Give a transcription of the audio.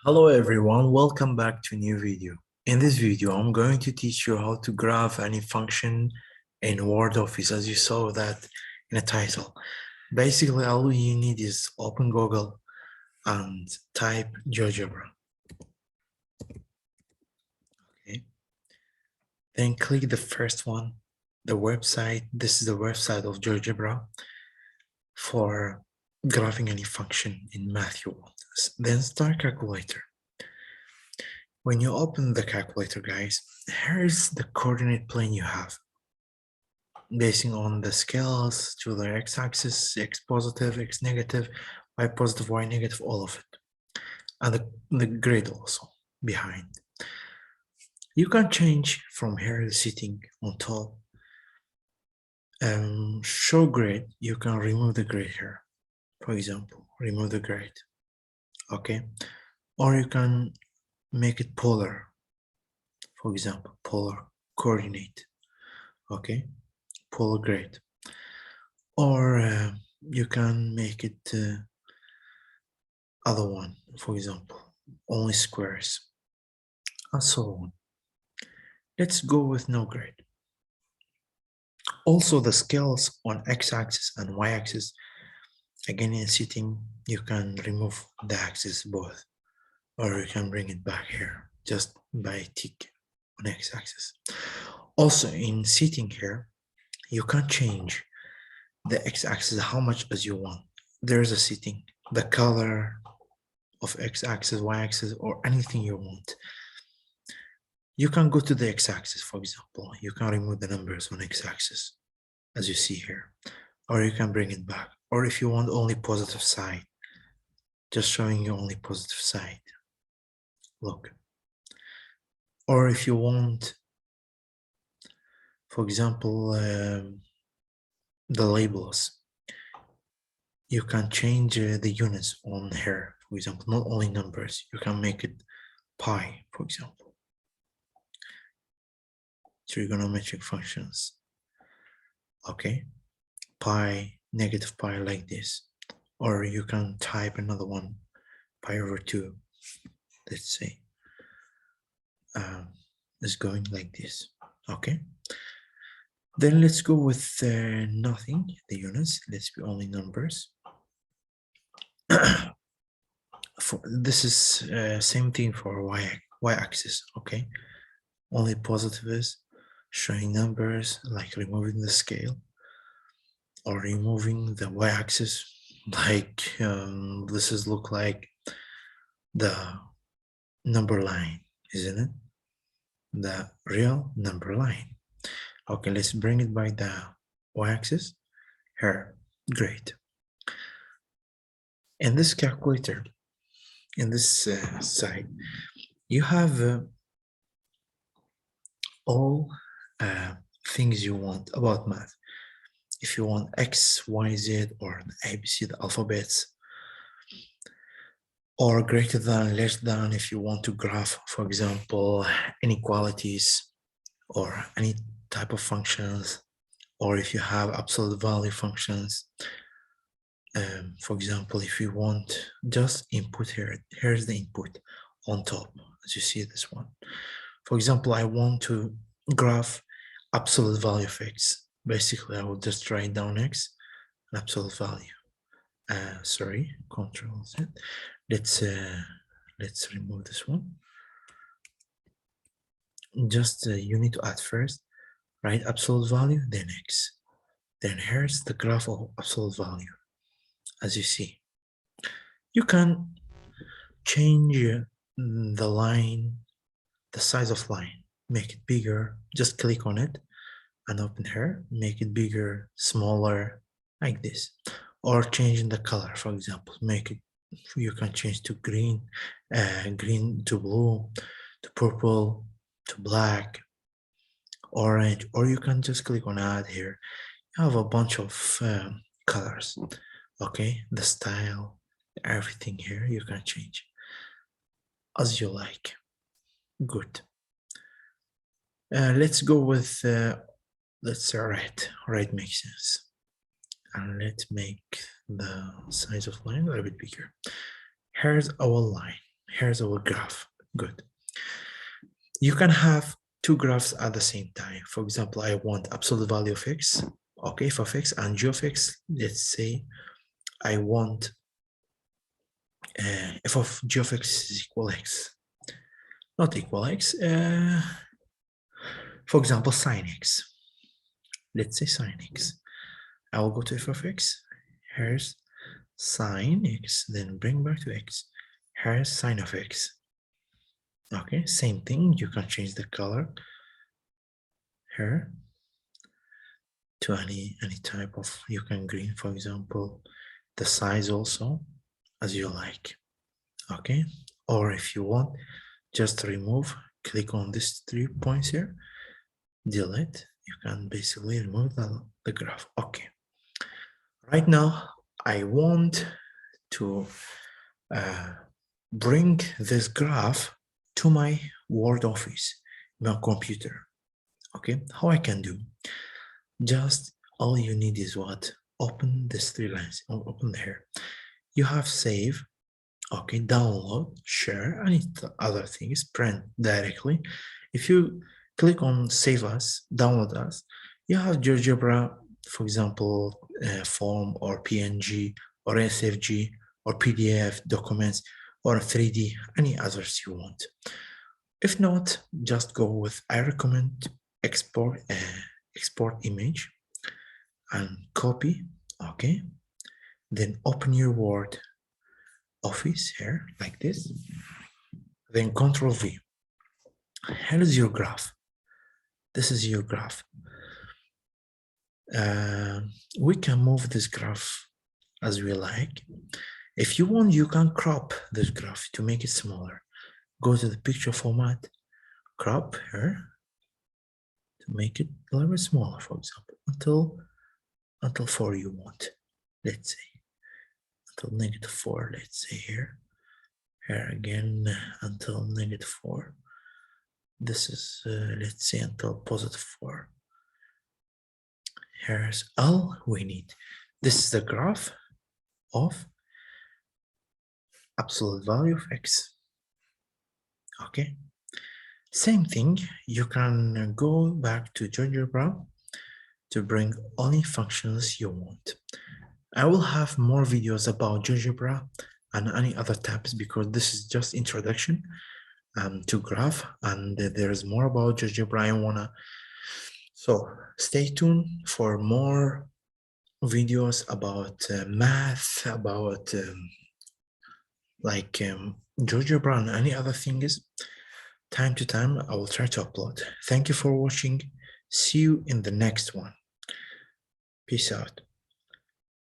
Hello everyone, welcome back to a new video. In this video, I'm going to teach you how to graph any function in Word Office, as you saw that in the title. Basically, all you need is open Google and type GeoGebra. Okay. Then click the first one, the website. This is the website of GeoGebra for graphing any function in math you want. Then start calculator. When you open the calculator, guys, here's the coordinate plane you have. Basing on the scales to the x-axis, x positive, x negative, y positive, y negative, all of it. And the grid also behind. You can change from here the setting on top. Show grid, you can remove the grid here. For example, remove the grid. Okay. Or you can make it polar. For example, polar coordinate. Okay. Polar grid. Or you can make it other one, for example, only squares, and so on. Let's go with no grid. Also, the scales on x-axis and y-axis, again in setting, you can remove the axis both, or you can bring it back here just by tick on x-axis. Also, in setting here, you can change the x-axis how much as you want. There's a setting, the color of x-axis, y-axis, or anything you want. You can go to the x-axis, for example. You can remove the numbers on x-axis, as you see here, or you can bring it back. Or if you want only positive side, just showing you only positive side. Look. Or if you want, for example, the labels, you can change the units on here. For example, not only numbers, you can make it pi, for example. Trigonometric functions. Okay, pi, negative pi, like this. Or you can type another one, pi over 2, let's say. Is going like this. Okay. Then let's go with nothing, the units. Let's be only numbers. This is same thing for y-axis. Okay. Only positive is showing numbers, like removing the scale, or removing the y-axis, like this is look like the number line, isn't it? The real number line. Okay, let's bring it by the y-axis here. Great. In this calculator, in this side, you have all things you want about math. If you want X, Y, Z, or the ABC, the alphabets, or greater than, less than, if you want to graph, for example, inequalities or any type of functions, or if you have absolute value functions. For example, if you want just input here, here's the input on top, as you see this one. For example, I want to graph absolute value of X. Basically, I will just write down X, an absolute value. Sorry, Control Z. Let's remove this one. Just you need to add first, write absolute value, then X. Then here's the graph of absolute value. As you see, you can change the line, the size of line, make it bigger. Just click on it and open here, make it bigger, smaller, like this. Or changing the color, for example, make it, you can change to green, green to blue, to purple, to black, orange, or you can just click on add here. You have a bunch of colors. Okay, the style, everything here you can change as you like. Good. Let's go with let's say right makes sense, and let's make the size of line a little bit bigger. Here's our line. Here's our graph. Good. You can have two graphs at the same time. For example, I want absolute value of x, okay, f of x, and g of x. Let's say I want f of g of x is equal x, not equal x. For example, sine x. Let's say sine x. I will go to f of x. Here's sine x, then bring back to x. Here's sine of x. Okay, same thing. You can change the color here to any type of, you can green, for example, the size also as you like. Okay, or if you want, just remove, click on these 3 points here, delete. You can basically remove the graph. Okay, right now I want to bring this graph to my Word office, my computer. Okay, how I can do? Just all you need is what? Open these 3 lines, open here. You have save, okay, download, share, any other things, print directly. If you click on save as, download as, you have GeoGebra, for example, form or PNG or SFG or PDF documents or 3D, any others you want. If not, just go with, I recommend export image and copy, okay, then open your Word office here like this, then Control V. Here is your graph. This is your graph. We can move this graph as we like. If you want, you can crop this graph to make it smaller. Go to the picture format, crop here to make it a little bit smaller, for example, until 4 you want, let's say, until -4, let's say here again, until -4. This is, let's say, until +4. Here's all we need. This is the graph of absolute value of x. Okay. Same thing, you can go back to GeoGebra to bring only functions you want. I will have more videos about GeoGebra and any other tabs because this is just introduction to graph, and there's more about GeoGebra. So stay tuned for more videos about math, about GeoGebra and any other things. Time to time, I will try to upload. Thank you for watching. See you in the next one. Peace out.